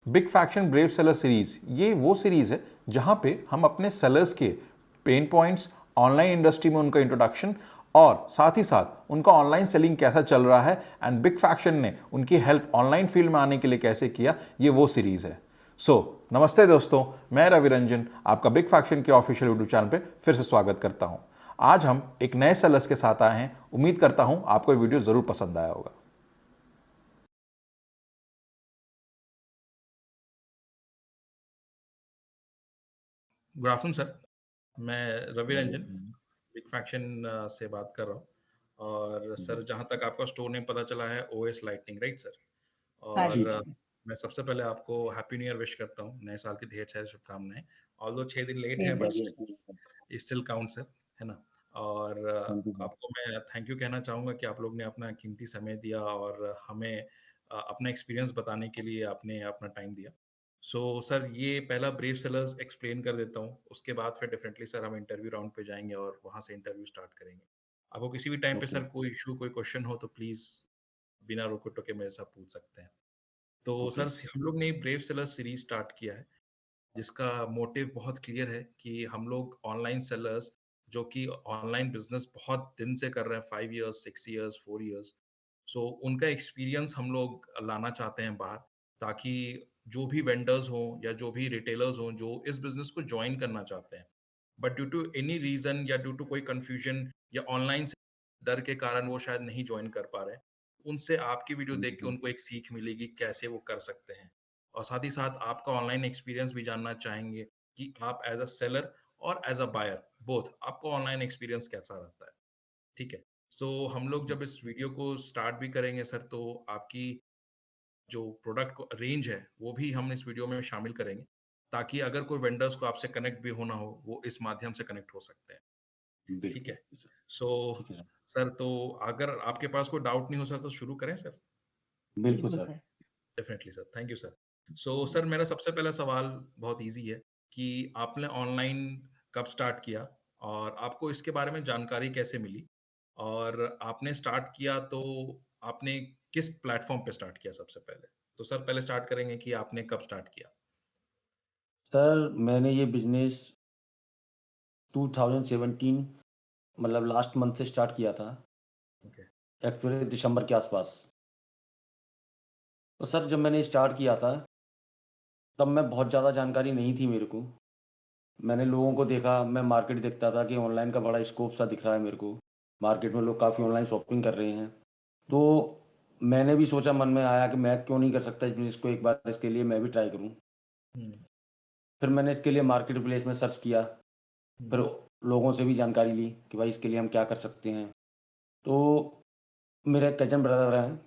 Big faction brave sailor series ये वो series है जहां पे हम अपने सेलर्स के पेन पॉइंट्स, ऑनलाइन इंडस्ट्री में उनका इंट्रोडक्शन और साथ ही साथ उनका ऑनलाइन सेलिंग कैसा चल रहा है एंड बिग फैक्शन ने उनकी हेल्प ऑनलाइन फील्ड में आने के लिए कैसे किया, ये वो सीरीज है। नमस्ते दोस्तों, मैं रवि रंजन आपका बिग फैक्शन के ऑफिशियल यूट्यूब चैनल पे फिर से स्वागत करता हूं। आज हम एक नए सेलर्स के साथ आए हैं। उम्मीद करता हूं आपको ये वीडियो जरूर पसंद आया होगा। Good afternoon sir. मैं रवि वेरी रंजन बिग फैक्शन से बात कर रहा हूँ। और सर, जहाँ तक आपका स्टोर नेम पता चला है, ओएस लाइटनिंग, राइट सर? हाँ और जी, जी। मैं सबसे पहले आपको हैप्पी न्यू ईयर विश करता हूँ। नए साल की ढेर सारी शुभकामनाएं। ऑल्दो 6 दिन लेट है, same but here. Still count sir, है ना? और थैंक यू सर। आपको मैं थैंक यू कहना चाहूँगा कि आप लोग ने अपना कीमती समय दिया और हमें अपना एक्सपीरियंस बताने के लिए आपने अपना टाइम दिया। सर, ये पहला ब्रीफ सेलर्स एक्सप्लेन कर देता हूँ, उसके बाद फिर डेफिनेटली सर हम इंटरव्यू राउंड पे जाएँगे और वहाँ से इंटरव्यू स्टार्ट करेंगे। आपको किसी भी टाइम पे ओके, सर कोई इश्यू, कोई क्वेश्चन हो तो प्लीज़ बिना रोके-टोके मेरे से आप पूछ सकते हैं। तो ओके। सर, हम लोग ने ब्रेव सेलर्स सीरीज़ स्टार्ट किया है, जिसका मोटिव बहुत क्लियर है कि हम लोग ऑनलाइन सेलर्स जो कि ऑनलाइन बिज़नेस बहुत दिन से कर रहे हैं, 5 इयर्स, 6 इयर्स, 4 इयर्स, उनका एक्सपीरियंस हम लोग लाना चाहते हैं बाहर, ताकि जो भी वेंडर्स हों या जो भी रिटेलर्स हों, जो इस बिज़नेस को जॉइन करना चाहते हैं, but due to any reason या ड्यू टू कोई कन्फ्यूजन या ऑनलाइन से डर के कारण वो शायद नहीं जॉइन कर पा रहे हैं, उनसे आपकी वीडियो थैंक देख यू के सर। उनको एक सीख मिलेगी कैसे वो कर सकते हैं। और साथ ही साथ आपका ऑनलाइन एक्सपीरियंस भी जानना चाहेंगे कि आप एज़ अ सेलर और एज़ अ बायर बोथ आपको ऑनलाइन एक्सपीरियंस कैसा रहता है, ठीक है? हम लोग जब इस वीडियो को स्टार्ट भी करेंगे सर, तो आपकी जो प्रोडक्ट को रेंज है, वो भी हम इस वीडियो में शामिल करेंगे, ताकि अगर कोई वेंडर्स को आपसे कनेक्ट भी होना हो, वो इस माध्यम से कनेक्ट हो सकते हैं, ठीक बिल्कुल है? सर। सो ठीक है सर। सर, तो अगर आपके पास कोई डाउट नहीं हो सर, तो शुरू करें सर? बिल्कुल sir. Definitely sir, thank you sir. Sir, मेरा सबसे पहला सवाल बहुत ईज़ी है कि आपने ऑनलाइन कब स्टार्ट किया और आपको इसके बारे में जानकारी कैसे मिली? और आपने स्टार्ट किया तो आपने किस प्लेटफ़ॉर्म पे स्टार्ट किया सबसे पहले? तो सर, पहले स्टार्ट करेंगे कि आपने कब स्टार्ट किया? सर, मैंने ये बिज़नेस 2017 मतलब लास्ट मंथ से स्टार्ट किया था, ओके, एक्चुअली दिसंबर के आसपास। तो सर, जब मैंने स्टार्ट किया था, तब मैं बहुत ज़्यादा जानकारी नहीं थी मेरे को। मैंने लोगों को देखा, मैं मार्केट देखता था कि ऑनलाइन का बड़ा स्कोप सा दिख रहा है मेरे को। मार्केट में लोग काफ़ी ऑनलाइन शॉपिंग कर रहे हैं। तो मैंने भी सोचा, मन में आया कि मैं क्यों नहीं कर सकता इस बिज़नेस को, एक बार इसके लिए मैं भी ट्राई करूँ। हुँ, फिर मैंने इसके लिए मार्केट प्लेस में सर्च किया, हुँ, फिर लोगों से भी जानकारी ली कि भाई इसके लिए हम क्या कर सकते हैं। तो मेरा एक कज़न ब्रदर हैं,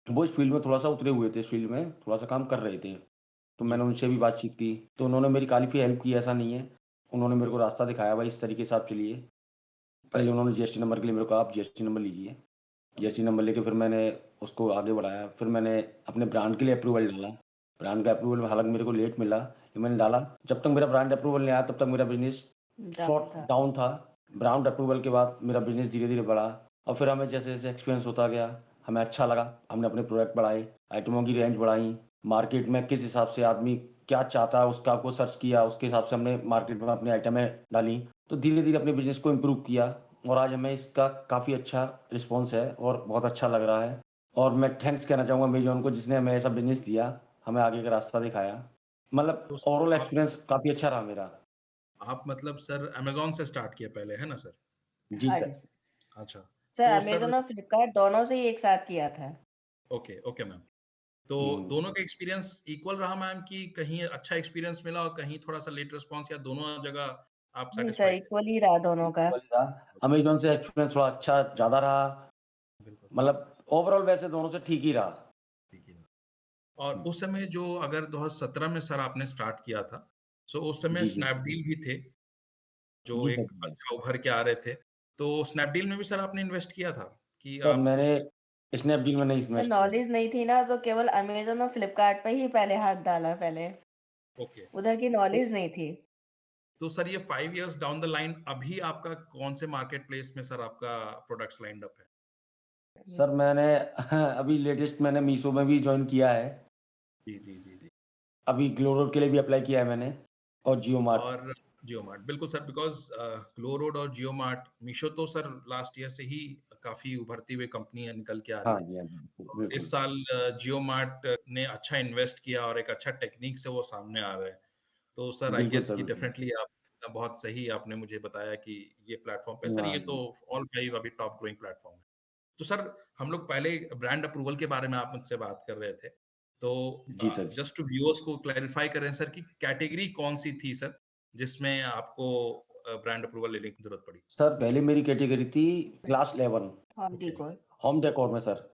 वो इस फ़ील्ड में थोड़ा-सा उतरे हुए थे, इस फ़ील्ड में थोड़ा-सा काम कर रहे थे। तो जी, मैंने उनसे भी बातचीत की, तो उन्होंने मेरी काफ़ी हेल्प की, ऐसा नहीं है। उन्होंने मेरे को रास्ता दिखाया, भाई इस तरीके से आप चलिए। पहले उन्होंने जीएसटी नंबर के लिए मेरे को, आप जीएसटी नंबर लीजिए। जीएसटी नंबर लेके फिर मैंने उसको आगे बढ़ाया। फिर मैंने अपने ब्रांड के लिए अप्रूवल डाला। ब्रांड का अप्रूवल हालाँकि मेरे को लेट मिला, लेकिन मैंने डाला। जब तक मेरा ब्रांड अप्रूवल नहीं आया, तब तक मेरा बिज़नेस डाउन था। ब्रांड अप्रूवल के बाद मेरा बिज़नेस धीरे-धीरे बढ़ा और फिर हमें जैसे-जैसे एक्सपीरियंस होता गया, हमें अच्छा लगा। हमने अपने प्रोडक्ट बढ़ाए, आइटमों की रेंज बढ़ाई, मार्केट में किस हिसाब से आदमी क्या चाहता है उसका को सर्च किया, उसके हिसाब से हमने मार्केट में अपनी आइटमें डाली। तो धीरे-धीरे अपने बिज़नेस को इम्प्रूव किया और आज हमें इसका काफ़ी अच्छा रिस्पॉन्स है और बहुत अच्छा लग रहा है। और मैं थैंक्स कहना चाहूँगा अमेज़न को, जिसने हमें ऐसा बिज़नेस दिया, हमें आगे का रास्ता दिखाया। मतलब तो ओवरऑल आप एक्सपीरियंस काफ़ी अच्छा रहा मेरा। आप मतलब सर अमेज़न से स्टार्ट किया पहले, है ना सर? जी हाँ सर। जी। अच्छा, सर तो सर अमेज़न और फ्लिपकार्ट दोनों से ही एक साथ किया था। Okay, okay ma'am. तो हुँ। दोनों का एक्सपीरियंस इक्वल रहा मैम कि कहीं अच्छा एक्सपीरियंस मिला और कहीं थोड़ा-सा लेट रिस्पॉन्स, या दोनों जगह आप नहीं सर, सैटिस्फाइड थे? इक्वल ही रहा दोनों का। इक्वल ही रहा। अमेज़न से एक्सपीरियंस थोड़ा अच्छा ज़्यादा रहा, बिल्कुल, मतलब ओवरऑल वैसे दोनों से ठीक ही रहा। ठीक है। और हुँ। उस समय जो अगर 2017 में सर आपने स्टार्ट किया था, उस समय जी, जी। स्नैपडील भी थे, जो जी सर, एक जी सर। अच्छा उभर के आ रहे थे। तो स्नैपडील में भी सर आपने इन्वेस्ट किया था कि सर आप मैंने उस स्नैपडील में नहीं सर इन्वेस्ट किया। नॉलेज नहीं थी ना, तो केवल अमेज़न और फ्लिपकार्ट पे ही पहले हाथ डाला पहले। ओके। उधर की तो नॉलेज नहीं थी। सर, ये 5 इयर्स डाउन द लाइन अभी आपका कौन से मार्केट प्लेस में सर आपका प्रोडक्ट्स लाइन्ड अप है? सर मैंने अभी लेटेस्ट मैंने मीशो में भी जॉइन किया है। जी, जी, जी, जी। अभी ग्लो रोड के लिए भी अप्लाई किया है मैंने और जियो मार्ट। और जियो मार्ट बिल्कुल सर, बिकॉज ग्लो रोड और जियो मार्ट, मीशो तो सर लास्ट ईयर से ही काफी उभरती हुई कंपनी निकल के आ रही हाँ है। जी, हाँ जी, बिल्कुल, और बिल्कुल। इस साल जियो मार्ट ने अच्छा इन्वेस्ट किया और एक अच्छा टेक्निक से वो सामने आ रहे हैं। तो सर आई बिल्कुल गेस सर, कि बिल्कुल। डेफिनेटली आप बहुत सही आपने मुझे बताया कि ये प्लेटफॉर्म पे सर, हाँ ये तो जी। ऑल 5 अभी टॉप ग्रोइंग प्लेटफॉर्म है। तो सर हम लोग पहले ब्रांड अप्रूवल के बारे में आप मुझसे बात कर रहे थे। तो जी सर। जस्ट टू व्यूअर्स को क्लैरिफाई करें सर कि कैटेगरी कौन-सी थी सर, जिसमें आपको ब्रांड अप्रूवल लेने की ज़रूरत पड़ी? सर पहले मेरी कैटेगरी थी class 11 home okay. Decor. Home decor में सर।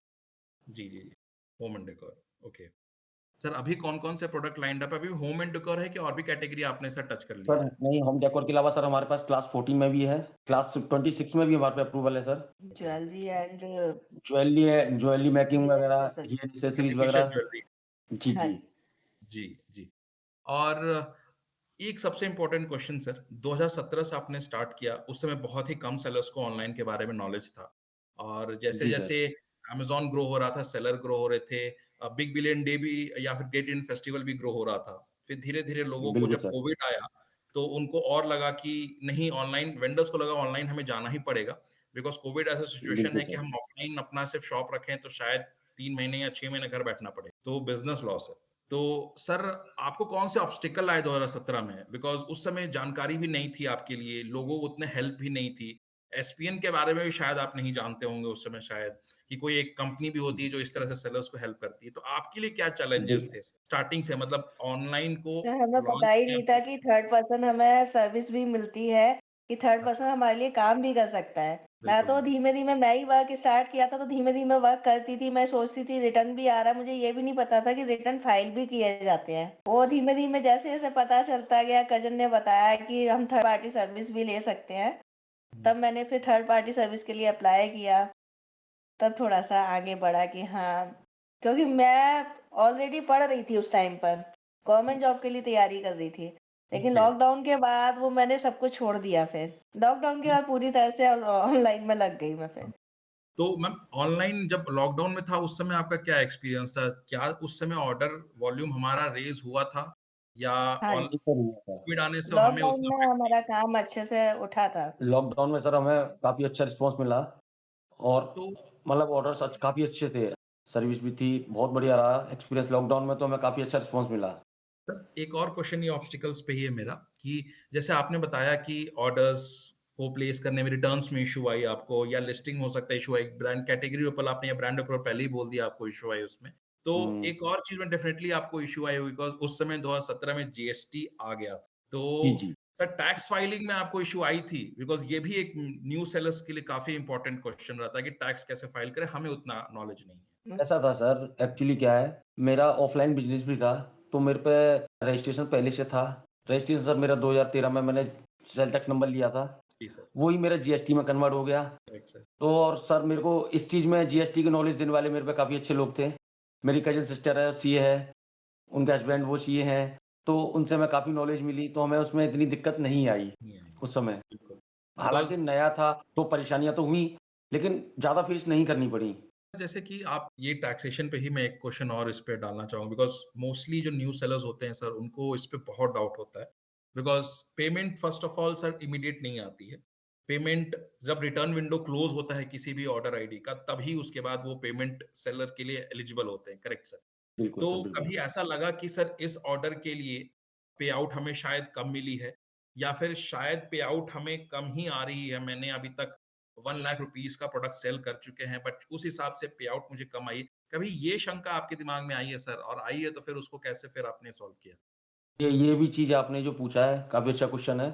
जी, जी, जी। Home and decor, okay. Sir अभी कौन-कौन से प्रोडक्ट लाइन्ड अप है? अभी होम एंड डेकोर है कि और भी कैटेगरी आपने सर टच कर लिया सर है? नहीं, होम डेकोर के अलावा सर हमारे पास क्लास 14 में भी है, क्लास 26 में भी हमारे पे अप्रूवल है sir. Okay. Jewellery and jewellery है, ज्वेलरी मेकिंग हेयर वगैरह, एक्सेसरी। हेयर एक्सेसरीज़ आर्टिफिशियल वगैरह। ज्वेलरी। जी, हाँ जी। जी। जी, जी। और एक सबसे इम्पोर्टेंट क्वेश्चन सर, 2017 से आपने स्टार्ट किया, उस समय बहुत ही कम सेलर्स को ऑनलाइन के बारे में नॉलेज था। और जी सर। जैसे-जैसे अमेज़न ग्रो हो रहा था, सेलर ग्रो हो रहे थे, बिग बिलियन डे भी या फिर डेट इन फेस्टिवल भी ग्रो हो रहा था। फिर धीरे-धीरे लोगों को बिल्कुल जब सर। कोविड आया, तो उनको और लगा कि नहीं, ऑनलाइन वेंडर्स को लगा ऑनलाइन हमें जाना ही पड़ेगा, बिकॉज़ कोविड ऐसा सिचुएशन बिल्कुल है कि सर। हम ऑफलाइन अपना सिर्फ शॉप रखें तो शायद 3 महीने या 6 महीने घर बैठना पड़े, तो बिज़नेस लॉस है। तो सर आपको कौन से ऑब्स्टिकल आए 2017 में? बिकॉज़ उस समय जानकारी भी नहीं थी आपके लिए, लोगों को उतने हेल्प भी नहीं थी। एसपीएन के बारे में भी शायद आप नहीं जानते होंगे उस समय शायद, कि कोई एक कंपनी भी होती है जो इस तरह से सेलर्स को हेल्प करती है। तो आपके लिए क्या चैलेंजेस बिल थे स्टार्टिंग से, मतलब ऑनलाइन को सर हमें पता लॉन्च ही किया नहीं था कि थर्ड पर्सन हमें सर्विस भी मिलती है, कि थर्ड अच्छा, पर्सन हमारे लिए काम भी कर सकता है। मैं बिल्कुल तो नहीं। धीमे-धीमे मैं ही वर्क स्टार्ट किया था, तो धीमे-धीमे वर्क करती थी। मैं सोचती थी रिटर्न भी आ रहा है, मुझे ये भी नहीं पता था कि रिटर्न फाइल भी किए जाते हैं। वो धीमे-धीमे जैसे-जैसे पता चलता गया, कज़न ने बताया कि हम थर्ड पार्टी सर्विस भी ले सकते हैं। हुँ, तब मैंने फिर थर्ड पार्टी सर्विस के लिए अप्लाई किया। तब थोड़ा-सा आगे बढ़ा कि हाँ, क्योंकि मैं ऑलरेडी पढ़ रही थी उस टाइम पर, गवर्नमेंट जॉब के लिए तैयारी कर रही थी। लेकिन ओके। लॉकडाउन के बाद वो मैंने सब कुछ छोड़ दिया फिर। लॉकडाउन के बाद पूरी तरह से ऑनलाइन में लग गई मैं फिर। तो मैम ऑनलाइन जब लॉकडाउन में था उस समय आपका क्या एक्सपीरियंस था? क्या उस समय ऑर्डर वॉल्यूम हमारा रेज़ हुआ था? या हाँ ऑन जी, जी सर, हुआ था। कोविड आने से हमें लॉकडाउन उतना में हमारा काम अच्छे से उठा था। लॉकडाउन में सर हमें काफ़ी अच्छा रिस्पॉन्स मिला और तो मतलब ऑर्डर्स काफ़ी अच्छे थे। सर्विस भी थी, बहुत बढ़िया रहा एक्सपीरियंस लॉकडाउन में तो हमें काफ़ी अच्छा रिस्पॉन्स मिला। सर एक और क्वेश्चन ये ऑब्स्टिकल्स पे ही है मेरा कि जैसे आपने बताया कि ऑर्डर्स को प्लेस करने में रिटर्न्स में इशू आई आपको, या लिस्टिंग हो सकता है इशू आई, ब्रांड कैटेगरी ऊपर आपने या ब्रांड ऊपर पहले ही बोल दिया आपको इशू आई उसमें। तो हुँ। एक और चीज़ में डेफिनिटली आपको इशू आई होगी बिकॉज़ उस समय 2017 में जीएसटी आ गया था। जी, तो जी। सर टैक्स फाइलिंग में आपको इशू आई थी? बिकॉज़ ये भी एक न्यू सेलर्स के लिए काफ़ी इंपॉर्टेंट क्वेश्चन रहता है कि टैक्स कैसे फाइल करें, हमें उतना नॉलेज नहीं है। ऐसा था सर, एक्चुअली क्या है, मेरा ऑफ़लाइन बिज़नेस भी था, तो मेरे पे रजिस्ट्रेशन पहले से था। रजिस्ट्रेशन सर मेरा 2013 में मैंने सेल टैक्स नंबर लिया था, जी सर, वही मेरा जीएसटी में कन्वर्ट हो गया। Correct sir. तो और सर मेरे को इस चीज़ में जीएसटी की नॉलेज देने वाले मेरे पे काफ़ी अच्छे लोग थे। मेरी कज़िन सिस्टर है, सीए है, उनके हस्बैंड वो सीए हैं, तो उनसे हमें काफ़ी नॉलेज मिली, तो हमें उसमें इतनी दिक्कत नहीं आई नहीं आएँगे, उस समय। बिल्कुल। हालाँकि बिकॉज़ नया था, तो परेशानियाँ तो हुई, लेकिन ज़्यादा फेस नहीं करनी पड़ी। जैसे कि आप ये टैक्सेशन पे ही मैं एक क्वेश्चन और इस पे डालना चाहूँगा बिकॉज़ मोस्टली जो न्यू सेलर्स होते हैं सर, उनको इस पे बहुत डाउट होता है। Because payment first of all sir immediate नहीं आती है। पेमेंट जब रिटर्न विंडो क्लोज़ होता है किसी भी ऑर्डर आईडी का, तभी उसके बाद वो पेमेंट सेलर के लिए एलिजिबल होते हैं, करेक्ट सर? बिल्कुल सर, तो बिल्कुल। कभी ऐसा लगा कि सर इस ऑर्डर के लिए पे आउट हमें शायद कम मिली है, या फिर शायद पे आउट हमें कम ही आ रही है, मैंने अभी तक 1 लाख रुपीस का प्रोडक्ट सेल कर चुके हैं बट उस हिसाब से पे आउट मुझे कम आई है। कभी ये शंका आपके दिमाग में आई है सर, और आई है तो फिर उसको कैसे फिर आपने सॉल्व किया? ये भी चीज़ आपने जो पूछा है, काफ़ी अच्छा क्वेश्चन है।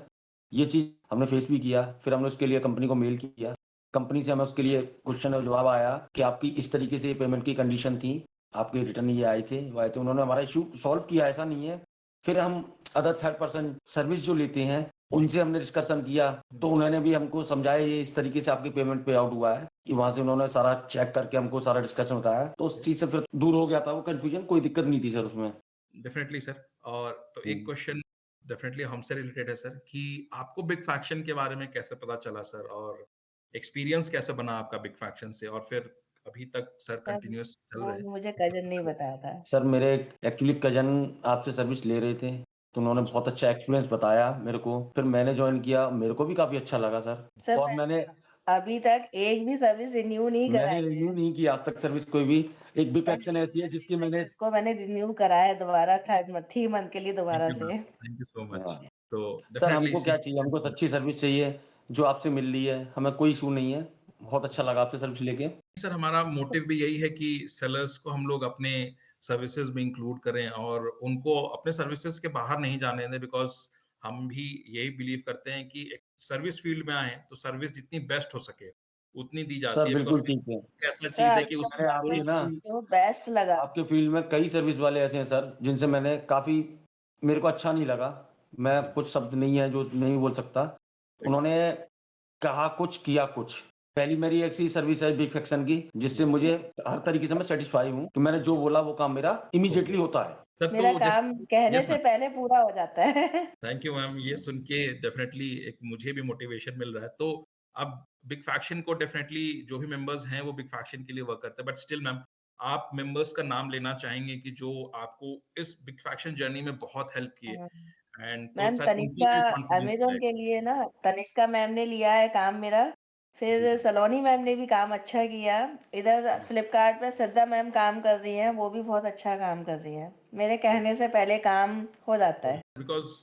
ये चीज़ हमने फेस भी किया, फिर हमने उसके लिए कंपनी को मेल किया। कंपनी से हमें उसके लिए क्वेश्चन और जवाब आया कि आपकी इस तरीके से पेमेंट की कंडीशन थी, आपके रिटर्न ये आए थे, वो आए थे। उन्होंने हमारा इश्यू सॉल्व किया, ऐसा नहीं है। फिर हम अदर थर्ड पर्सन सर्विस जो लेते हैं, जी। उनसे हमने डिस्कशन किया, हुँ, तो उन्होंने भी हमको समझाया ये इस तरीके से आपकी पेमेंट पे आउट हुआ है, कि वहाँ से उन्होंने सारा चेक करके हमको सारा डिस्कशन बताया। तो उस चीज़ से फिर दूर हो गया था वो कन्फ्यूजन, कोई दिक्कत नहीं थी सर उसमें। Definitely sir. और तो हुँ। एक क्वेश्चन डेफिनिटली हमसे रिलेटेड है सर कि आपको बिग फैक्शन के बारे में कैसे पता चला सर, और एक्सपीरियंस कैसे बना आपका बिग फैक्शन से, और फिर अभी तक सर सर कंटिन्यूअस चल वो रहे हैं। मुझे कज़न ने बताया था। सर मेरे एक्चुअली कज़न आपसे सर्विस ले रहे थे, तो उन्होंने अच्छा, बहुत अच्छा एक्सपीरियंस बताया मेरे को। फिर मैंने जॉइन किया, मेरे को भी काफ़ी अच्छा लगा सर। सर और मैंने अभी तक एक भी सर्विस रिन्यू नहीं मैंने कराई रिन्यू है। नहीं की आज तक सर्विस कोई भी। एक बिग सर एक्शन ऐसी है जिसकी मैंने को मैंने रिन्यू कराया है दोबारा 3 मंथ के लिए थैंक दोबारा यू मैम, से। Thank you so much. हाँ, तो सर डेफिनिटली हमको इस क्या चीज़ चाहिए, हमको सच्ची सर्विस चाहिए, जो आपसे मिल रही है, हमें कोई इश्यू नहीं है। बहुत अच्छा लगा आपसे सर्विस लेके। सर हमारा मोटिव भी यही है कि सेलर्स को हम लोग अपने सर्विसेज में इंक्लूड करें और उनको अपने सर्विसेज के बाहर नहीं जाने दें, बिकॉज हम भी यही बिलीव करते हैं कि सर्विस फील्ड में आए तो सर्विस जितनी बेस्ट हो सके उतनी दी सर जाती है, बिल्कुल बिकॉज ठीक है। ऐसा सर चीज है कि आपका उसमें मैंने थोड़ी आपके सर्विस ना सी जो बेस्ट लगा। आपके फील्ड में कई सर्विस वाले ऐसे हैं सर, जिनसे मैंने काफ़ी मेरे को अच्छा नहीं लगा। मैं जी कुछ शब्द नहीं है जो नहीं बोल सकता। उन्होंने कहा कुछ, किया कुछ। पहली मेरी ऐसी सर्विस है बिग सेक्शन की, जिससे मुझे हर तरीके से मैं सैटिस्फाई हूँ कि मैंने जो बोला वो काम मेरा इमीडिएटली होता है। सर मेरा तो काम जैसे कहने यस से मैम, पहले पूरा हो जाता है। थैंक यू मैम, ये सुन के डेफिनेटली एक मुझे भी मोटिवेशन मिल रहा है। तो अब बिग फैक्शन को डेफिनेटली जो भी मेंबर्स हैं वो बिग फैक्शन के लिए वर्क करते हैं, बट स्टिल मैम आप मेंबर्स का नाम लेना चाहेंगे कि जो आपको इस बिग फैक्शन जर्नी में बहुत हेल्प किए, एंड तो मैम शायद उनके तनिष्का लिए भी कॉन्फिडेंस अमेज़न रहेगा। के लिए ना तनिष्का मैम ने लिया है काम मेरा। जी फिर जी सलोनी मैम ने भी काम अच्छा किया। इधर जी। फ्लिपकार्ट पे श्रद्धा मैम काम कर रही हैं, वो भी बहुत अच्छा काम कर रही हैं। मेरे कहने से पहले काम हो जाता है। बिकॉज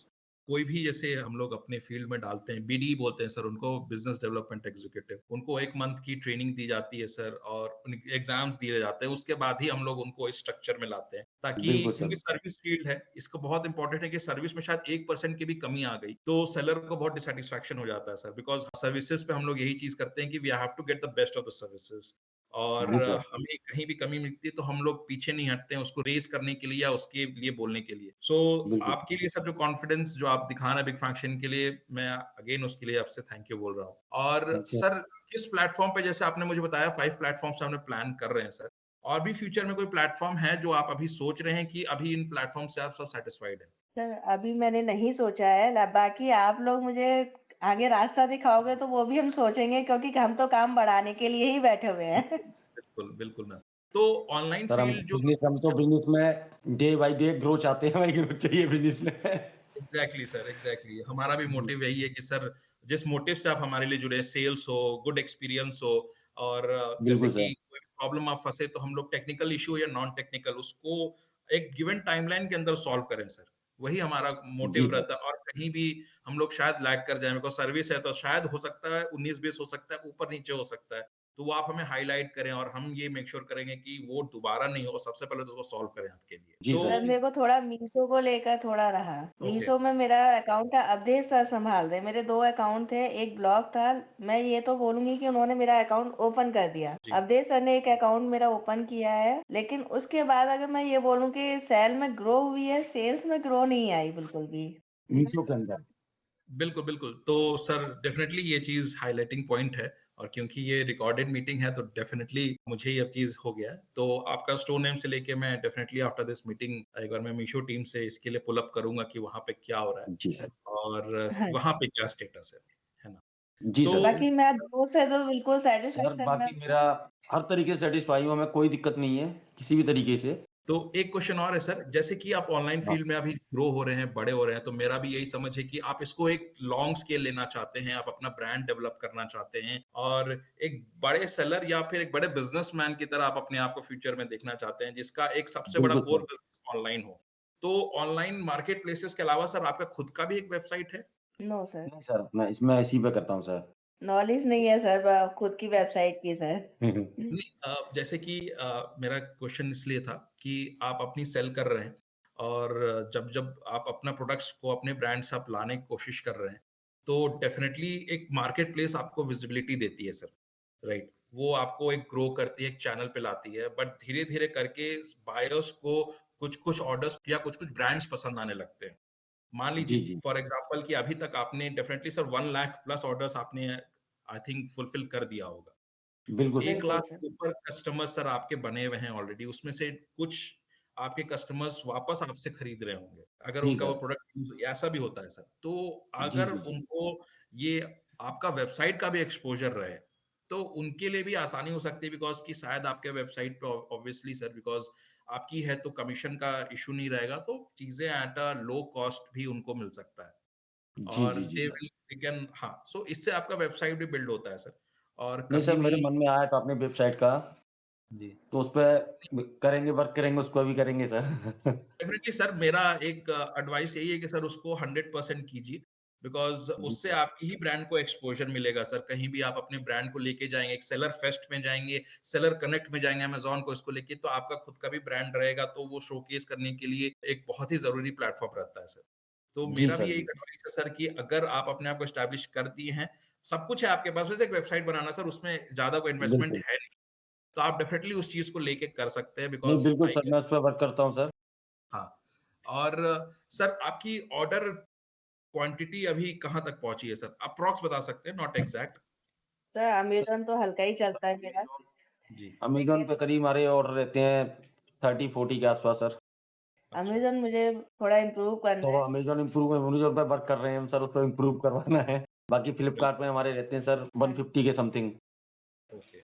कोई भी जैसे हम लोग अपने फील्ड में डालते हैं, बीडी बोलते हैं सर उनको, बिजनेस डेवलपमेंट एग्जीक्यूटिव, उनको 1 मंथ की ट्रेनिंग दी जाती है सर, और उनके एग्जाम्स दिए जाते हैं, उसके बाद ही हम लोग उनको इस स्ट्रक्चर में लाते हैं, ताकि बिल्कुल क्योंकि सर। सर्विस फील्ड है, इसको बहुत इंपॉर्टेंट है कि सर्विस में शायद 1% की भी कमी आ गई तो सेलर को बहुत डिससेटिस्फैक्शन हो जाता है सर, बिकॉज सर्विसेज पे हम लोग यही चीज करते हैं कि we have to get the best of the services, और जी सर। हमें कहीं भी कमी मिलती है तो हम लोग पीछे नहीं हटते हैं उसको रेज करने के लिए या उसके लिए बोलने के लिए। सो बिल्कुल। आपके लिए सर जो कॉन्फिडेंस जो आप दिखा रहे हैं बिग फंक्शन के लिए, मैं अगेन उसके लिए आपसे थैंक यू बोल रहा हूँ। और सर सर किस प्लेटफॉर्म पे, जैसे आपने मुझे बताया 5 प्लेटफॉर्म से हमने प्लान कर रहे हैं सर, और भी फ्यूचर में कोई प्लेटफॉर्म है जो आप अभी सोच रहे हैं कि अभी इन प्लेटफॉर्म से आप सब सेटिस्फाइड है? सर अभी मैंने नहीं सोचा है बाकी आप लोग मुझे आगे रास्ता दिखाओगे तो वो भी हम सोचेंगे, क्योंकि हम तो काम बढ़ाने के लिए ही बैठे हुए हैं। बिल्कुल, बिल्कुल मैम। तो ऑनलाइन सर फील्ड जो हम तो बिजनेस में डे बाय डे ग्रो चाहते हैं, वही ग्रो चाहिए बिजनेस में। एग्जैक्टली सर, एग्जैक्टली हमारा भी जी, मोटिव यही है कि सर जिस मोटिव से आप हमारे लिए जुड़े, सेल्स हो, गुड एक्सपीरियंस हो, और जैसे बिल्कुल कि सर। कोई प्रॉब्लम आप फंसे तो हम लोग टेक्निकल इशू या नॉन टेक्निकल उसको एक गिवन टाइमलाइन के अंदर सॉल्व करें सर, वही हमारा जी मोटिव सर। रहता है। और कहीं भी हम लोग शायद लैग कर जाए, बिकॉज सर्विस है तो शायद हो सकता है 19-20 हो सकता है, ऊपर नीचे हो सकता है, तो वो आप हमें हाईलाइट करें और हम ये मेक श्योर करेंगे कि वो दोबारा नहीं हो, सबसे पहले तो उसको सॉल्व करें आपके लिए। जी तो सर। सर मेरे को थोड़ा मीशो को लेकर थोड़ा रहा। ओके, मीशो में मेरा अकाउंट था, अवधेश सर संभाल रहे। मेरे 2 अकाउंट थे, एक ब्लॉक था। मैं ये तो बोलूंगी कि उन्होंने मेरा अकाउंट ओपन कर दिया। जी। अवधेश सर ने एक अकाउंट मेरा ओपन किया है, लेकिन उसके बाद अगर मैं ये बोलूं कि सेल में ग्रो हुई है, सेल्स में ग्रो नहीं आई बिल्कुल भी। मीशो के अंदर। बिल्कुल, बिल्कुल। तो सर डेफ़िनेटली ये चीज़ हाइलाइटिंग पॉइंट है, और क्योंकि ये रिकॉर्डेड मीटिंग है तो डेफ़िनेटली मुझे ये चीज़ हो गया है। तो आपका स्टोर नेम से लेके मैं डेफ़िनेटली आफ्टर दिस मीटिंग एक बार मैं मीशो टीम से इसके लिए पुल अप करूँगा कि वहाँ पे क्या हो रहा है जी सर। और हाँ। वहाँ पे क्या स्टेटस है ना? जी तो सर। बाकी मैं ग्रो से तो बिल्कुल सर सेटिस्फेक्शन में बाकी मेरा हूँ। हर तरीके से सैटिस्फाई हूँ, हमें कोई दिक्कत नहीं है, किसी भी तरीके से। तो एक क्वेश्चन और है सर, जैसे कि आप ऑनलाइन हाँ, फील्ड में अभी ग्रो हो रहे हैं, बड़े हो रहे हैं, तो मेरा भी यही समझ है कि आप इसको एक लॉन्ग स्केल लेना चाहते हैं, आप अपना ब्रांड डेवलप करना चाहते हैं और एक बड़े सेलर या फिर एक बड़े बिजनेसमैन की तरह आप अपने आप को फ्यूचर में देखना चाहते हैं, जिसका एक सबसे बड़ा बिल्कुल कोर सर। बिजनेस ऑनलाइन हो। तो ऑनलाइन मार्केट प्लेसेस के अलावा सर आपका खुद का भी एक वेबसाइट है? नो सर, नहीं सर, मैं इसमें इसी पे करता हूँ सर। नॉलेज नहीं है सर खुद की वेबसाइट की सर। हुँ, हुँ। नहीं जैसे कि मेरा क्वेश्चन इसलिए था कि आप अपनी सेल कर रहे हैं और जब जब आप अपना प्रोडक्ट्स को अपने ब्रांड से आप लाने की कोशिश कर रहे हैं तो डेफिनेटली एक मार्केट प्लेस आपको विजिबिलिटी देती है सर, राइट? वो आपको एक ग्रो करती है, एक चैनल पे लाती है, बट धीरे धीरे करके बायर्स को कुछ कुछ ऑर्डर्स या कुछ कुछ ब्रांड्स पसंद आने लगते हैं। मान जी, लीजिए जी। फॉर एग्जांपल कि अभी तक आपने definitely sir 1 lakh plus orders आपने आई थिंक फुलफिल कर दिया होगा। बिल्कुल सर। 1 बिल्कुल लाख सर। के ऊपर कस्टमर्स सर आपके बने हुए हैं ऑलरेडी, उसमें से कुछ आपके कस्टमर्स वापस आपसे खरीद रहे होंगे, अगर जी उनका वो सर। प्रोडक्ट ऐसा भी होता है सर। तो जी, अगर जी, जी। उनको ये आपका वेबसाइट का भी एक्सपोज़र रहे, तो उनके लिए भी आसानी हो सकती है बिकॉज़ कि शायद आपके वेबसाइट पे ऑब्वियसली सर बिकॉज़ आपकी है तो कमीशन का इश्यू नहीं रहेगा, तो चीज़ें एट अ लो कॉस्ट भी उनको मिल सकता है। जी, और जी, जी, दे सर। विल दे कैन हाँ, सो इससे आपका वेबसाइट भी बिल्ड होता है सर। और नहीं कभी सर, भी मेरे मन में आया था अपने वेबसाइट का, जी। तो उसपे करेंगे, वर्क करेंगे, उसको भी करेंगे सर। डेफिनिटली सर मेरा एक एडवाइस यही है कि सर उसको 100% कीजिए बिकॉज़ जी उससे सर। आपकी ही ब्रांड को एक्सपोज़र मिलेगा सर। कहीं भी आप अपने ब्रांड को लेके जाएँगे, एक सेलर फेस्ट में जाएँगे, सेलर कनेक्ट में जाएँगे अमेज़न को इसको लेके तो आपका खुद का भी ब्रांड रहेगा, तो वो शोकेस करने के लिए एक बहुत ही ज़रूरी प्लेटफ़ॉर्म रहता है सर। तो जी मेरा भी सर, यही जी सर। एडवाइस है सर कि अगर आप अपने आप को एस्टेब्लिश कर दिए हैं, सब कुछ है आपके पास, बस एक वेबसाइट बनाना सर उसमें ज़्यादा कोई इन्वेस्टमेंट बिल्कुल। है नहीं, तो आप डेफिनिटली उस चीज़ को लेके कर सकते हैं नहीं, बिकॉज़ बिल्कुल आई सर, गेस मैं उस पे वर्क करता हूँ सर। हाँ। और सर आपकी ऑर्डर क्वांटिटी अभी कहाँ तक पहुँची है सर? अप्रॉक्स बता सकते हैं, नॉट एग्ज़ैक्ट। सर अमेज़न तो हल्का ही चलता है मेरा। जी, अमेज़न पे करीब हमारे ऑर्डर रहते हैं 30-40 के आस-पास सर। अच्छा। अमेज़न मुझे थोड़ा इम्प्रूव करना तो है। अमेज़न इम्प्रूव अमेज़न पे वर्क कर रहे हैं हम सर, उसको इम्प्रूव करवाना है। बाकी फ्लिपकार्ट में हमारे रहते हैं सर 150 के समथिंग। ओके।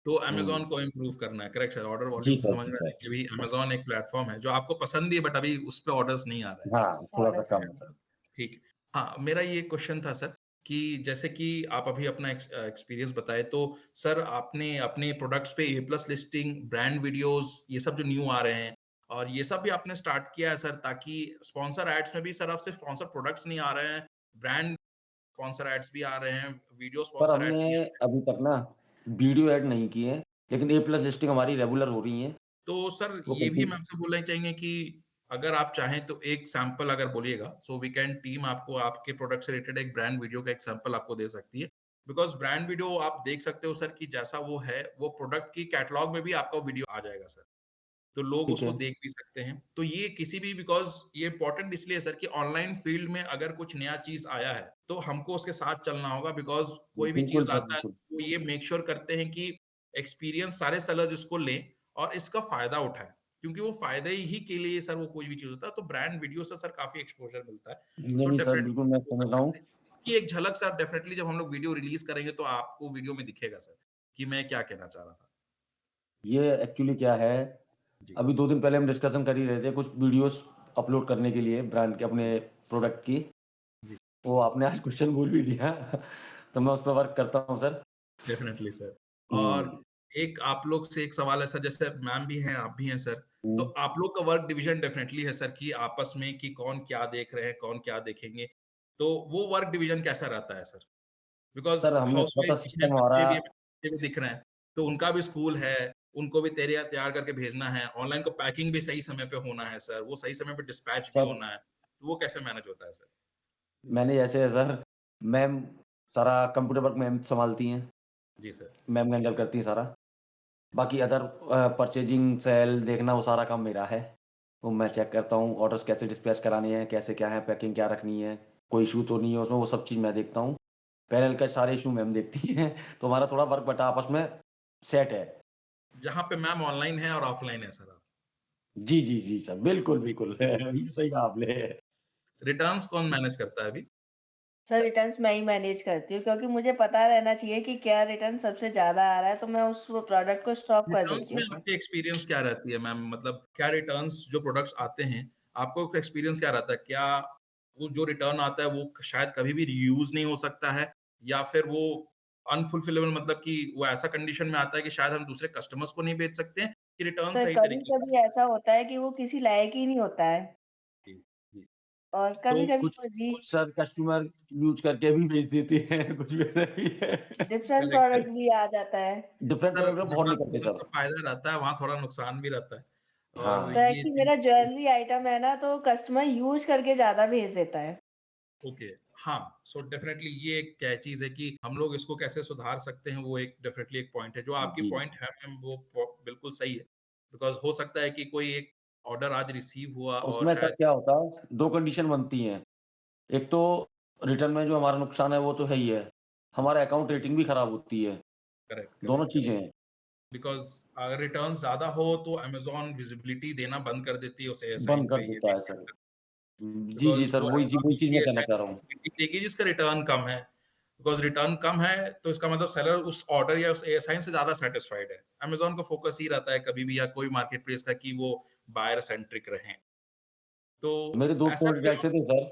तो हुँ। अमेज़न को इम्प्रूव करना है, करेक्ट सर, ऑर्डर जी वॉल्यूम सर, समझ जी में आ रहा सर। है कि अभी अमेज़न एक प्लेटफ़ॉर्म है, जो आपको पसंद भी है बट अभी उस पे ऑर्डर्स नहीं आ रहे हैं। हाँ, थोड़ा-सा ऑर्डर कम है सर। ठीक है। हाँ, मेरा ये क्वेश्चन था सर कि जैसे कि आप अभी अपना एक्सपीरियंस बताए, तो सर आपने अपने प्रोडक्ट्स पे ए प्लस लिस्टिंग, ब्रांड वीडियोज़ ये सब जो न्यू आ रहे हैं और ये सब भी आपने स्टार्ट किया है सर ताकि स्पॉन्सर एड्स में भी सर अब सिर्फ स्पॉन्सर प्रोडक्ट्स नहीं आ रहे हैं, ब्रांड स्पॉन्सर एड्स भी आ रहे हैं, वीडियो पर स्पॉन्सर हमने एड्स भी आ रहे हैं। अभी तक ना वीडियो ऐड नहीं किए हैं, लेकिन ए प्लस लिस्टिंग हमारी रेगुलर हो रही है। तो सर वो ये भी हम कंटिन्यू आपसे बोलना चाहेंगे कि अगर आप चाहें तो एक सैंपल अगर बोलिएगा, सो वी कैन टीम आपको आपके प्रोडक्ट से रिलेटेड एक ब्रांड वीडियो का एक सैंपल आपको दे सकती है। बिकॉज़ ब्रांड वीडियो आप देख सकते हो सर कि जैसा वो है, वो प्रोडक्ट की कैटलॉग में भी आपका वीडियो आ जाएगा सर। तो लोग ठीक उसको है, देख भी सकते हैं। तो ये किसी भी बिकॉज़ ये इम्पोर्टेंट इसलिए है सर कि ऑनलाइन फ़ील्ड में अगर कुछ नया चीज़ आया है, तो हमको उसके साथ चलना होगा बिकॉज़ कोई भी बिल्कुल चीज़ सर, लाता है, बिल्कुल। तो ये मेक श्योर करते हैं कि एक्सपीरियंस सारे सेलर्स इसको लें और इसका फ़ायदा उठाएँ। क्योंकि वो फ़ायदे ही के लिए सर वो कोई भी चीज़ होता है, तो ब्रांड वीडियो से सर काफ़ी एक्सपोज़र मिलता है। नहीं, सो नहीं सर, डेफिनिटली बिल्कुल मैं वो कर समझ रहा हूँ। सकते हैं। उसकी एक झलक सर डेफिनिटली जब हम लोग वीडियो रिलीज़ करेंगे, तो आपको वीडियो में दिखेगा सर, कि मैं क्या कहना चाह रहा था। ये एक्चुअली क्या है, जी, अभी 2 दिन पहले हम डिस्कशन कर ही रहे थे कुछ वीडियोज़ अपलोड करने के लिए ब्रांड के अपने जी, प्रोडक्ट की। जी। वो आपने आज क्वेश्चन बोल भी दिया। तो मैं उस पे वर्क करता हूँ सर। Definitely sir. और हुँ, एक आप लोग से एक सवाल है सर, जैसे मैम भी हैं, आप भी हैं सर, तो हुँ। आप लोग का वर्क डिवीज़न डेफ़िनेटली है सर कि आपस में कि कौन क्या देख रहे हैं, कौन क्या देखेंगे। तो वो वर्क डिवीज़न कैसा रहता है सर? बिकॉज़ सर हमने हाउसवाइफ़ थोड़ा-सा भी हैं, सिस्टम हमारा बच्चे भी दिख रहे हैं, तो उनका भी स्कूल है, उनको भी तैयार करके भेजना है, ऑनलाइन को पैकिंग भी सही समय पे होना है सर, वो सही समय पे डिस्पैच भी सर होना है, तो वो कैसे मैनेज होता है सर? मैंने जैसे है सर, मैम सारा कंप्यूटर वर्क मैम सँभालती हैं, जी सर। मैम हैंडल करती हैं सारा। बाकी अदर परचेज़िंग, सेल देखना वो सारा काम मेरा है। वो मैं चेक करता हूँ ऑर्डर्स कैसे डिस्पैच कराने हैं, कैसे क्या है, पैकिंग क्या रखनी है, कोई इश्यू तो नहीं है उसमें, वो सब चीज़ मैं देखता हूँ। पैनल के सारे इश्यू मैम देखती हैं, तो हमारा थोड़ा वर्क बँटा आपस में सेट है। जहाँ पे मैम ऑनलाइन है और ऑफलाइन है सर आप। जी, जी, जी सर, बिल्कुल, बिल्कुल। ये सही कहा आपने। रिटर्न्स कौन मैनेज करता है अभी? सर रिटर्न्स मैं ही मैनेज करती हूँ क्योंकि मुझे पता रहना चाहिए कि क्या रिटर्न सबसे ज़्यादा आ रहा है, तो मैं उस वो प्रोडक्ट को स्टॉप कर रिटर्न्स देती में हूँ। आपकी एक्सपीरियंस क्या रहती है मैम? मतलब क्या रिटर्न्स जो प्रोडक्ट्स आते हैं, आपको एक्सपीरियंस क्या रहता है? क्या वो जो रिटर्न आता है वो शायद कभी भी रीयूज़ नहीं हो सकता है या फिर वो अनफुलफिलेबल मतलब कि वो ऐसा कंडीशन में आता है कि शायद हम दूसरे कस्टमर्स को नहीं बेच सकते हैं कि रिटर्न सर सही तरीके से कभी-कभी ऐसा होता है कि वो किसी लायक ही नहीं होता है जी, जी। और तो कभी-कभी कुछ वो जी कुछ सर कस्टमर यूज़ करके भी भेज देते हैं, कुछ भी ऐसा भी है। Different correct, product correct. भी आ जाता है। डिफरेंट सर प्रोडक्ट में बहुत जहाँ नहीं करते थोड़ा-सा सर। फ़ायदा रहता है, वहाँ थोड़ा नुकसान भी रहता है और हाँ, सर ये कि चीज़ मेरा ज्वेलरी आइटम है ना, तो कस्टमर यूज़ करके ज़्यादा भेज देता है। ओके, हाँ, सो डेफ़िनेटली ये एक क्या चीज़ है कि हम लोग इसको कैसे सुधार सकते हैं, वो एक डेफ़िनेटली एक पॉइंट है। जो आपकी जी। पॉइंट है मैम वो प बिल्कुल सही है। बिकॉज़ हो सकता है कि कोई एक ऑर्डर आज रिसीव हुआ और उसमें सर शायद क्या होता है, 2 कंडीशन बनती हैं। एक तो रिटर्न में जो हमारा नुकसान है वो तो है ही है। हमारा अकाउंट रेटिंग भी खराब होती है, करेक्ट, दोनों करेक्ट, करेक्ट। चीज़ें हैं, बिकॉज़ अगर रिटर्न्स ज़्यादा हो तो अमेज़न विज़िबिलिटी देना बंद कर देती है उस एएसआइन बंद कर पे ये भी देता एक है सर। फैक्टर जी, जी बिकॉज़ सर, वो वही अमेज़न वही चीज़ दूसरी मैं कहना एएसआइन चाह को रहा हूँ। विज़िबिलिटी देगी जिसका रिटर्न कम है। बिकॉज रिटर्न कम है तो इसका मतलब सेलर उस ऑर्डर या उस असाइन से ज्यादा सेटिस्फाइड है। अमेजोन का फोकस ही रहता है कभी भी, या कोई मार्केट प्लेस का, कि वो बायर सेंट्रिक रहे। तो मेरे 2 ऐसा भी प्रोडक्ट ऐसे थे सर,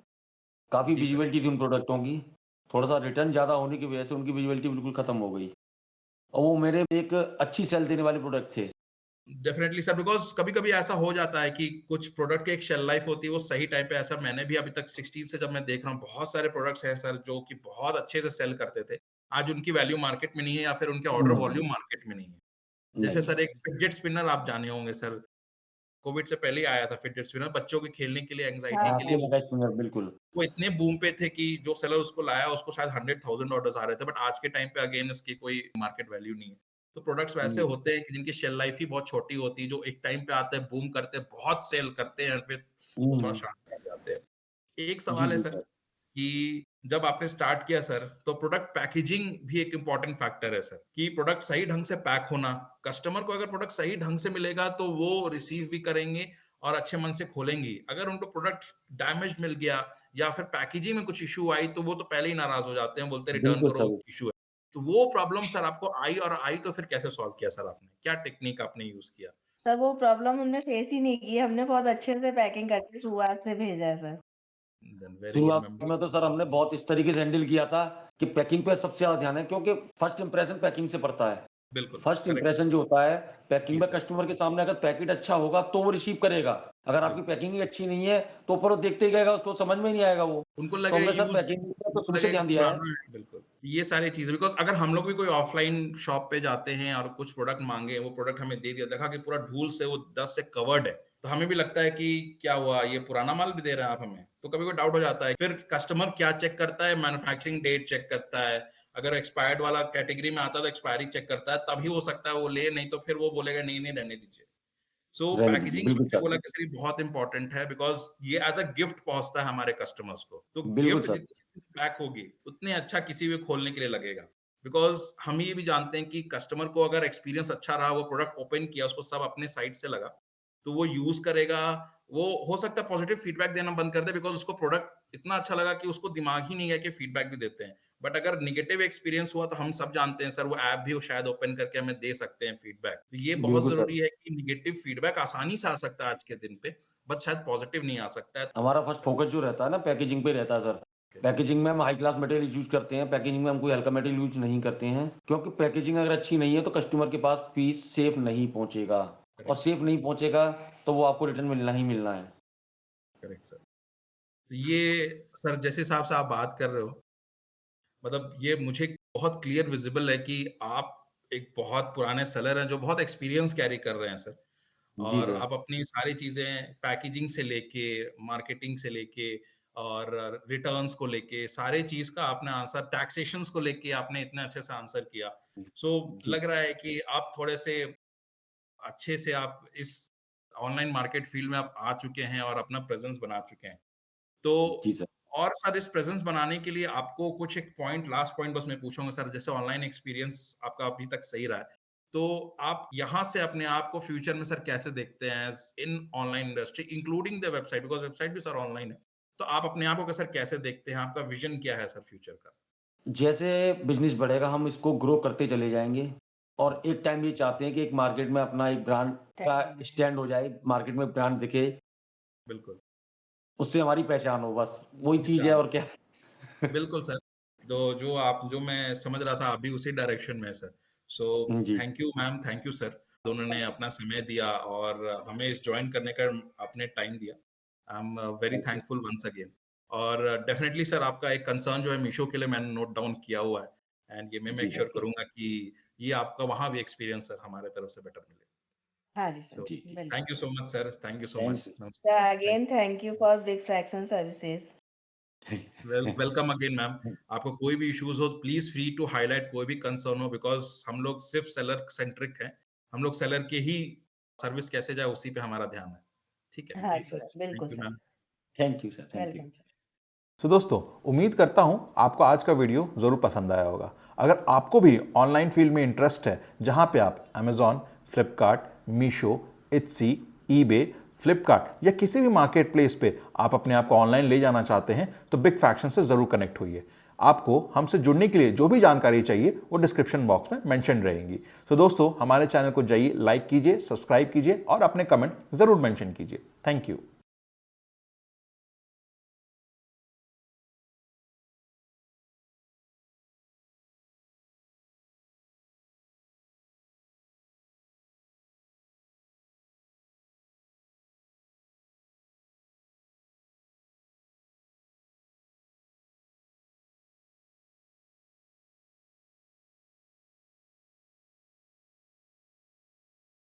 काफ़ी जी सर। विजिबिलिटी थी उन प्रोडक्टों की, थोड़ा-सा रिटर्न ज़्यादा होने की वजह से उनकी विजिबिलिटी बिल्कुल खत्म हो गई और वो मेरे एक अच्छी सेल देने वाले प्रोडक्ट थे। डेफिनेटली सर, बिकॉज कभी कभी ऐसा हो जाता है कि कुछ प्रोडक्ट की एक शेल लाइफ होती है, वो सही टाइम पे, ऐसा मैंने भी अभी तक 16 से जब मैं देख रहा हूँ, बहुत सारे प्रोडक्ट्स हैं सर जो कि बहुत अच्छे से सेल करते थे, आज उनकी वैल्यू मार्केट में नहीं है या फिर उनके ऑर्डर हुँ, वॉल्यूम मार्केट में नहीं है। जैसे नहीं, सर एक फिडजेट स्पिनर आप जाने होंगे सर, कोविड से पहले ही आया था फिडजेट स्पिनर, बच्चों के खेलने के लिए, एंग्जाइटी हाँ, के लिए। आपको लगा स्पिनर बिल्कुल। वो इतने बूम पे थे कि जो सेलर उसको लाया उसको शायद 100,000 ऑर्डर्स आ रहे थे, बट आज के टाइम पे अगेन इसकी कोई मार्केट वैल्यू नहीं है। तो प्रोडक्ट्स वैसे नहीं, होते हैं कि जिनकी शेल लाइफ ही बहुत छोटी होती है, जो एक टाइम पे आते हैं, बूम करते हैं, बहुत सेल करते हैं, फिर वो थोड़ा हुँ, शांत पड़ जाते हैं। एक जी, सवाल है जी सर सर। कि जब आपने स्टार्ट किया सर, तो प्रोडक्ट पैकेजिंग भी एक इम्पोर्टेंट फैक्टर है सर, कि प्रोडक्ट सही ढंग से पैक होना। कस्टमर को अगर प्रोडक्ट सही ढंग से मिलेगा तो वो रिसीव भी करेंगे और अच्छे मन से खोलेंगे। अगर उनको प्रोडक्ट डैमेज मिल गया या फिर पैकेजिंग में कुछ इश्यू आई, तो वो तो पहले ही नाराज हो जाते हैं, बोलते हैं रिटर्न बिल्कुल करो, सर। इश्यू है। तो वो प्रॉब्लम सर आपको आई, और आई तो फिर कैसे सॉल्व किया सर आपने? क्या टेक्निक आपने यूज़ किया? सर वो प्रॉब्लम हमने फेस ही नहीं की, हमने बहुत अच्छे से पैकिंग करके शुरुआत से भेजा है सर। देन वेरी गुड शुरुआत मैम। में तो सर हमने बहुत इस तरीके से हैंडल किया था कि पैकिंग पे सबसे ज़्यादा ध्यान है क्योंकि फर्स्ट इंप्रेशन पैकिंग से पड़ता है। बिल्कुल, फर्स्ट करेक्ट। इंप्रेशन जो होता है पैकिंग जी में सर, कस्टमर के सामने अगर पैकेट अच्छा होगा तो वो रिसीव करेगा। अगर आपकी बिल्कुल। पैकिंग ही अच्छी नहीं है तो ऊपर वो देखते ही रहेगा, उसको समझ में ही नहीं आएगा वो। उनको तो लगे हमने सर यूज़, पैकिंग पे तो उनको शुरू से लगे कि ध्यान दिया है। पुराना है, बिल्कुल। ये सारी चीज़ें, बिकॉज़ अगर हम लोग भी कोई ऑफ़लाइन शॉप पे जाते हैं और कुछ प्रोडक्ट माँगे, वो प्रोडक्ट हमें दे दिया, देखा कि पूरा धूल से वो डस्ट से कवर्ड है, तो हमें भी लगता है कि क्या हुआ, ये पुराना माल भी दे रहे हैं आप हमें? तो कभी-कभी डाउट हो जाता है। फिर कस्टमर क्या चेक करता है, मैन्युफैक्चरिंग डेट चेक करता है। अगर एक्सपायर्ड वाला कैटेगरी में आता है तो एक्सपायरी चेक करता है, तभी हो सकता है वो ले, नहीं तो फिर वो बोलेगा नहीं, नहीं रहने दीजिए। सो रहने दीजिए, पैकेजिंग बिल्कुल आपने सर, बोला कि सर ये बहुत इंपॉर्टेंट है, बिकॉज़ ये एज़ अ गिफ्ट पहुँचता है हमारे कस्टमर्स को। तो बिल्कुल गिफ्ट सर। जितनी पैक होगी, उतने अच्छा किसी भी खोलने के लिए लगेगा। बिकॉज़ हम ये भी जानते हैं कि कस्टमर को अगर एक्सपीरियंस अच्छा रहा, वो प्रोडक्ट ओपन किया, उसको सब अपने साइड से लगा, तो वो यूज़ करेगा। वो हो सकता है पॉजिटिव फीडबैक देना बंद कर दे, बिकॉज़ उसको प्रोडक्ट इतना अच्छा लगा कि उसको दिमाग ही नहीं है कि फीडबैक भी देते हैं। बट अगर नेगेटिव एक्सपीरियंस हुआ, तो हम सब जानते हैं सर, वो ऐप भी वो शायद ओपन करके हमें दे सकते हैं फीडबैक। तो ये बहुत बिल्कुल सर। ज़रूरी है कि नेगेटिव फीडबैक आसानी से आ सकता है आज के दिन पे, बट शायद पॉजिटिव नहीं आ सकता है। हमारा फर्स्ट फोकस जो रहता है ना पैकेजिंग पे रहता है सर। पैकेजिंग में हम हाई क्लास मटेरियल यूज़ करते हैं, पैकेजिंग में हम कोई हल्का मटेरियल यूज़ नहीं करते हैं, क्योंकि पैकेजिंग अगर अच्छी नहीं है तो कस्टमर के पास पीस सेफ नहीं पहुँचेगा और करेक्ट, सेफ नहीं पहुँचेगा तो वो आपको रिटर्न मिलना ही मिलना है। Correct sir. तो ये सर जिस हिसाब से आप बात कर रहे हो, मतलब ये मुझे बहुत क्लियर विजिबल है कि आप एक बहुत पुराने सेलर हैं जो बहुत एक्सपीरियंस कैरी कर रहे हैं सर। जी और सर। आप अपनी सारी चीज़ें पैकेजिंग से लेके, मार्केटिंग से लेके और रिटर्न्स को लेके, सारे चीज़ का आपने आंसर, टैक्सेशंस को लेके आपने इतने अच्छे से आंसर किया। सो जी, लग रहा है कि आप थोड़े से अच्छे से आप इस ऑनलाइन मार्केट फील्ड में आप आ चुके हैं और अपना प्रेज़ेंस बना चुके हैं। तो जी सर। और सर इस प्रेज़ेंस बनाने के लिए आपको कुछ एक पॉइंट, लास्ट पॉइंट बस मैं पूछूँगा सर, जैसे ऑनलाइन एक्सपीरियंस आपका अभी तक सही रहा है, तो आप यहाँ से अपने आप को फ्यूचर में सर कैसे देखते हैं as in online industry including the website, because website भी सर ऑनलाइन है। तो आप अपने आप को सर कैसे देखते हैं? आपका विज़न क्या है सर फ्यूचर का? जैसे बिज़नेस बढ़ेगा हम इसको ग्रो करते चले जाएँगे और एक टाइम ये चाहते हैं कि एक मार्केट में अपना एक ब्रांड का स्टैंड हो जाए, मार्केट में ब्रांड दिखे, बिल्कुल, उससे हमारी पहचान हो बस, वही चीज़ है पहचान। और क्या। बिल्कुल सर। जो मैं समझ रहा था, आप भी उसी डायरेक्शन में है सर। सो जी, thank you ma'am, thank you sir. दोनों ने अपना समय दिया और हमें इस जॉइन करने का आपने टाइम दिया। I am very thank you. Thankful once again. और डेफिनिटली सर आपका एक कंसर्न जो है मीशो के लिए मैंने नोट डाउन किया हुआ है, एंड ये मैं जी मेक श्योर सर। करूँगा कि ये आपका वहाँ भी एक्सपीरियंस सर हमारे तरफ से बेटर मिले। हाँ जी सर, सो जी, जी। बिल्कुल thank you sir. So much sir, thank you so thank much. You. नमस्ते। Sir thank again thank you for Big Fraction services. Welcome again ma'am. आपको कोई भी इश्यूज हो, प्लीज फ्री टू हाईलाइट, कोई भी कंसर्न हो, बिकॉज हम लोग सिर्फ सेलर सेंट्रिक हैं। हम लोग सेलर के ही सर्विस कैसे जाए उसी पे हमारा ध्यान है। ठीक है, हाँ जी जी सर। सर, बिल्कुल thank you sir. Ma'am. Thank you sir, thank you. Welcome sir. तो दोस्तों, उम्मीद करता हूं आपको आज का वीडियो ज़रूर पसंद आया होगा। अगर आपको भी ऑनलाइन फील्ड में इंटरेस्ट है, जहां पे आप अमेजॉन, फ्लिपकार्ट, मीशो, इट्सी, ईबे, फ्लिपकार्ट या किसी भी मार्केट प्लेस पे आप अपने आप को ऑनलाइन ले जाना चाहते हैं, तो बिग फैक्शन से ज़रूर कनेक्ट होइए। आपको हमसे जुड़ने के लिए जो भी जानकारी चाहिए वो डिस्क्रिप्शन बॉक्स में मेंशन रहेंगी। तो दोस्तों, हमारे चैनल को जाइए, लाइक कीजिए, सब्सक्राइब कीजिए और अपने कमेंट जरूर मेंशन कीजिए। Thank you.